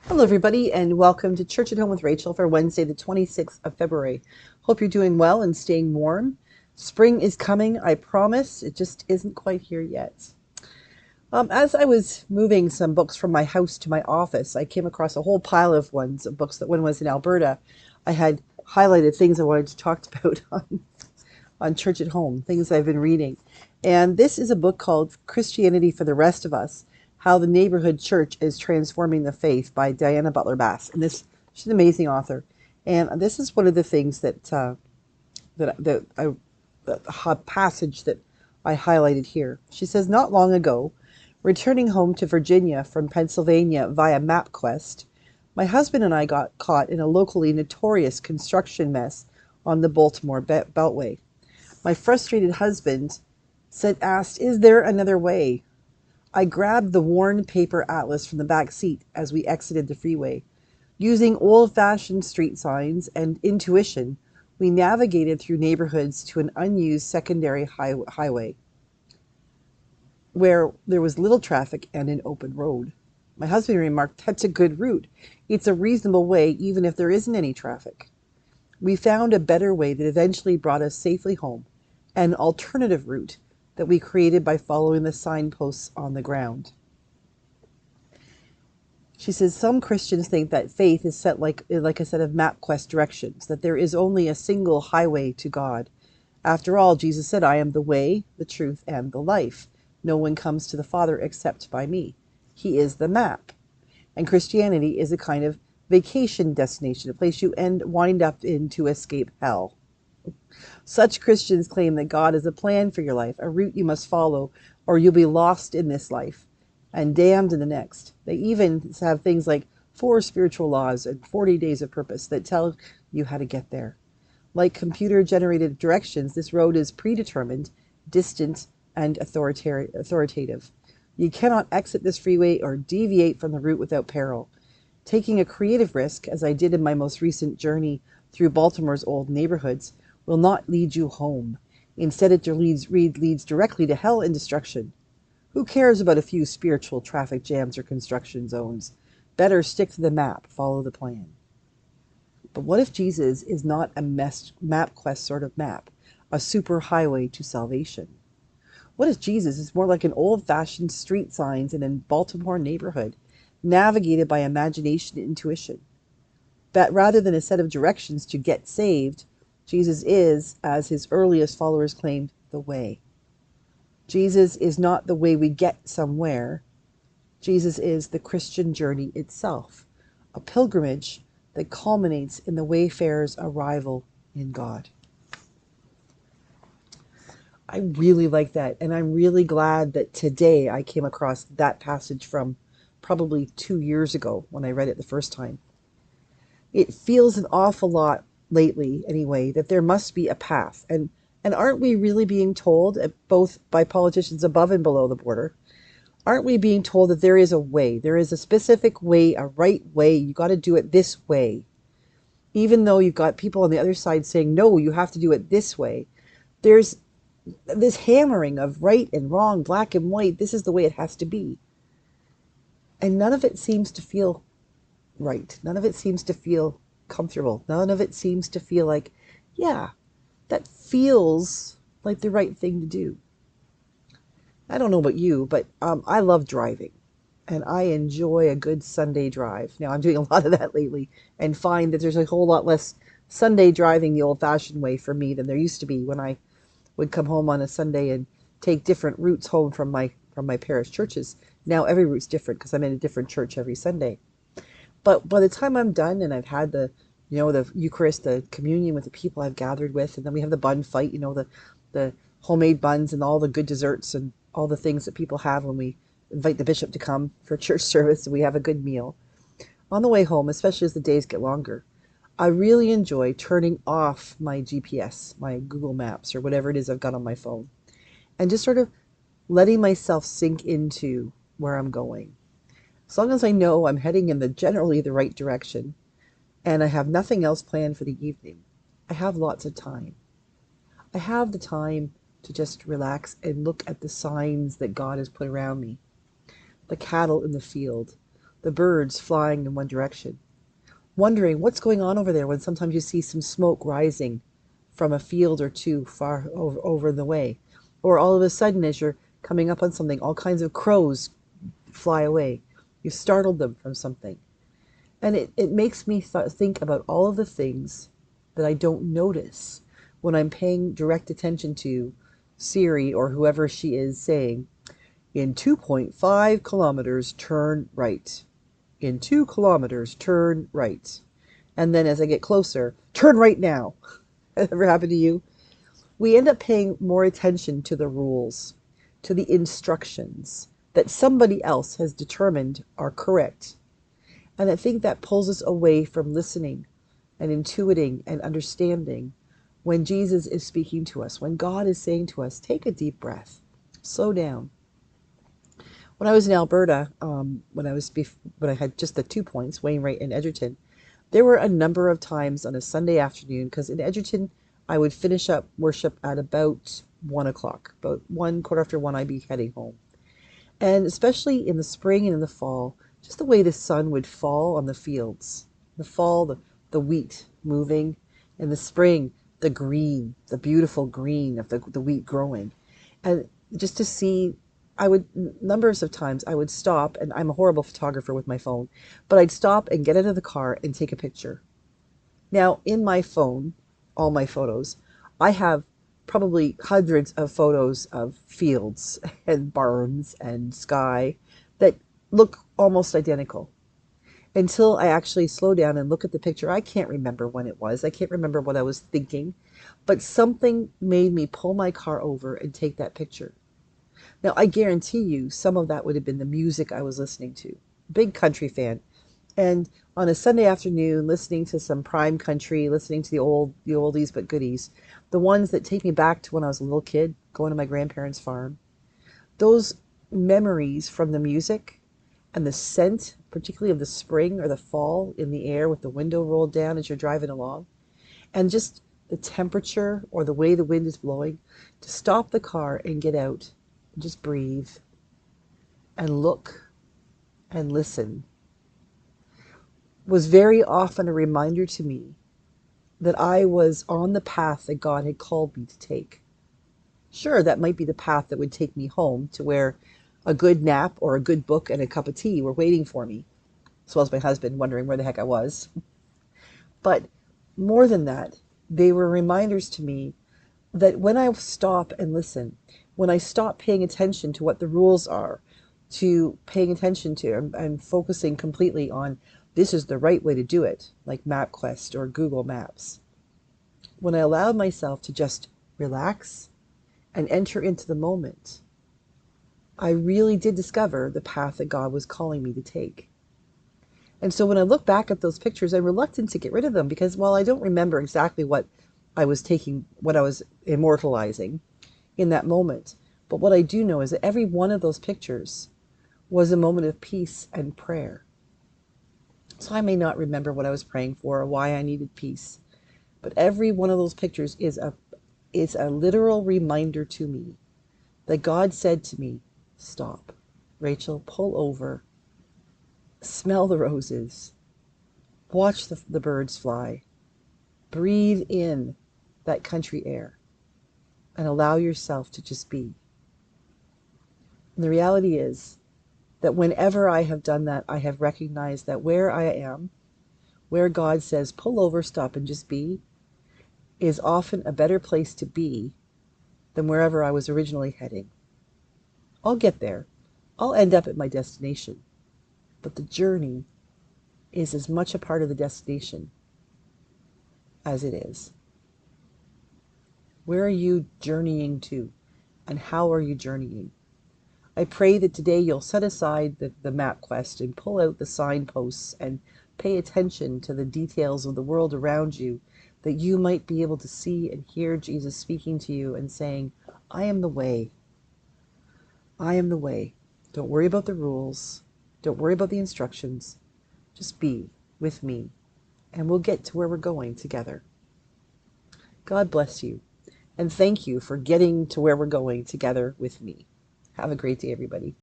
Hello, everybody, and welcome to Church at Home with Rachel for Wednesday, the 26th of February. Hope you're doing well and staying warm. Spring is coming, I promise. It just isn't quite here yet. As I was moving some books from my house to my office, I came across a whole pile of books that when I was in Alberta, I had highlighted things I wanted to talk about on Church at Home, things I've been reading. And this is a book called Christianity for the Rest of Us: How the Neighborhood Church is Transforming the Faith by Diana Butler Bass. And she's an amazing author. And this is one of the things the passage that I highlighted here. She says, not long ago, returning home to Virginia from Pennsylvania via MapQuest, my husband and I got caught in a locally notorious construction mess on the Baltimore Beltway. My frustrated husband asked, "Is there another way?" I grabbed the worn paper atlas from the back seat as we exited the freeway. Using old-fashioned street signs and intuition, we navigated through neighborhoods to an unused secondary highway where there was little traffic and an open road. My husband remarked, "That's a good route. It's a reasonable way even if there isn't any traffic." We found a better way that eventually brought us safely home, an alternative route that we created by following the signposts on the ground. She says some Christians think that faith is set like a set of MapQuest directions, that there is only a single highway to God. After all, Jesus said, "I am the way, the truth, and the life. No one comes to the Father except by me." He is the map. And Christianity is a kind of vacation destination, a place you wind up in to escape hell. Such Christians claim that God has a plan for your life, a route you must follow, or you'll be lost in this life and damned in the next. They even have things like 4 spiritual laws and 40 days of purpose that tell you how to get there. Like computer-generated directions, this road is predetermined, distant, and authoritative. You cannot exit this freeway or deviate from the route without peril. Taking a creative risk, as I did in my most recent journey through Baltimore's old neighborhoods, will not lead you home. Instead, it leads directly to hell and destruction. Who cares about a few spiritual traffic jams or construction zones? Better stick to the map, follow the plan. But what if Jesus is not a MapQuest sort of map, a super highway to salvation? What if Jesus is more like an old-fashioned street signs in a Baltimore neighborhood, navigated by imagination and intuition? That rather than a set of directions to get saved, Jesus is, as his earliest followers claimed, the way. Jesus is not the way we get somewhere. Jesus is the Christian journey itself, a pilgrimage that culminates in the wayfarer's arrival in God. I really like that, and I'm really glad that today I came across that passage from probably 2 years ago when I read it the first time. It feels an awful lot lately, anyway, that there must be a path. And aren't we really being told, both by politicians above and below the border, aren't we being told that there is a way? There is a specific way, a right way. You got to do it this way. Even though you've got people on the other side saying, no, you have to do it this way. There's this hammering of right and wrong, black and white. This is the way it has to be. And none of it seems to feel right. None of it seems to feel comfortable. None of it seems to feel like, yeah, that feels like the right thing to do. I don't know about you, but I love driving, and I enjoy a good Sunday drive. Now, I'm doing a lot of that lately and find that there's a whole lot less Sunday driving the old-fashioned way for me than there used to be when I would come home on a Sunday and take different routes home from my parish churches. Now every route's different because I'm in a different church every Sunday. But by the time I'm done and I've had the Eucharist, the communion with the people I've gathered with, and then we have the bun fight, the homemade buns and all the good desserts and all the things that people have when we invite the bishop to come for church service and we have a good meal. On the way home, especially as the days get longer, I really enjoy turning off my GPS, my Google Maps, or whatever it is I've got on my phone, and just sort of letting myself sink into where I'm going. As long as I know I'm heading in generally the right direction, and I have nothing else planned for the evening, I have lots of time. I have the time to just relax and look at the signs that God has put around me. The cattle in the field, the birds flying in one direction, wondering what's going on over there when sometimes you see some smoke rising from a field or two far over the way. Or all of a sudden, as you're coming up on something, all kinds of crows fly away. You've startled them from something. And it makes me think about all of the things that I don't notice when I'm paying direct attention to Siri or whoever she is saying, in 2.5 kilometers, turn right. In 2 kilometers, turn right. And then as I get closer, turn right now. Has that ever happened to you? We end up paying more attention to the rules, to the instructions that somebody else has determined are correct. And I think that pulls us away from listening and intuiting and understanding when Jesus is speaking to us, when God is saying to us, take a deep breath, slow down. When I was in Alberta, when I had just the 2 points, Wainwright and Edgerton, there were a number of times on a Sunday afternoon, because in Edgerton I would finish up worship at about 1 o'clock, about 1 quarter after 1, I'd be heading home. And especially in the spring and in the fall, just the way the sun would fall on the fields. The fall, the wheat moving. In the spring, the green, the beautiful green of the wheat growing. And just to see, numbers of times I would stop, and I'm a horrible photographer with my phone, but I'd stop and get out of the car and take a picture. Now, in my phone, all my photos, I have probably hundreds of photos of fields and barns and sky that look almost identical. Until I actually slow down and look at the picture, I can't remember when it was. I can't remember what I was thinking, but something made me pull my car over and take that picture. Now, I guarantee you some of that would have been the music I was listening to. Big country fan. And on a Sunday afternoon, listening to some prime country, listening to the oldies but goodies, the ones that take me back to when I was a little kid, going to my grandparents' farm. Those memories from the music and the scent, particularly of the spring or the fall in the air with the window rolled down as you're driving along, and just the temperature or the way the wind is blowing, to stop the car and get out and just breathe and look and listen, was very often a reminder to me that I was on the path that God had called me to take. Sure, that might be the path that would take me home to where a good nap or a good book and a cup of tea were waiting for me, as well as my husband wondering where the heck I was. But more than that, they were reminders to me that when I stop and listen, when I stop paying attention to what the rules are, to paying attention to and focusing completely on this is the right way to do it, like MapQuest or Google Maps. When I allowed myself to just relax and enter into the moment, I really did discover the path that God was calling me to take. And so when I look back at those pictures, I'm reluctant to get rid of them because while I don't remember exactly what I was taking, what I was immortalizing in that moment, but what I do know is that every one of those pictures was a moment of peace and prayer. So I may not remember what I was praying for or why I needed peace, but every one of those pictures is a literal reminder to me that God said to me, stop, Rachel, pull over, smell the roses, watch the birds fly, breathe in that country air, and allow yourself to just be. And the reality is that whenever I have done that, I have recognized that where I am, where God says, pull over, stop, and just be, is often a better place to be than wherever I was originally heading. I'll get there. I'll end up at my destination. But the journey is as much a part of the destination as it is. Where are you journeying to? And how are you journeying? I pray that today you'll set aside the map quest and pull out the signposts and pay attention to the details of the world around you, that you might be able to see and hear Jesus speaking to you and saying, I am the way. I am the way. Don't worry about the rules. Don't worry about the instructions. Just be with me, and we'll get to where we're going together. God bless you, and thank you for getting to where we're going together with me. Have a great day, everybody.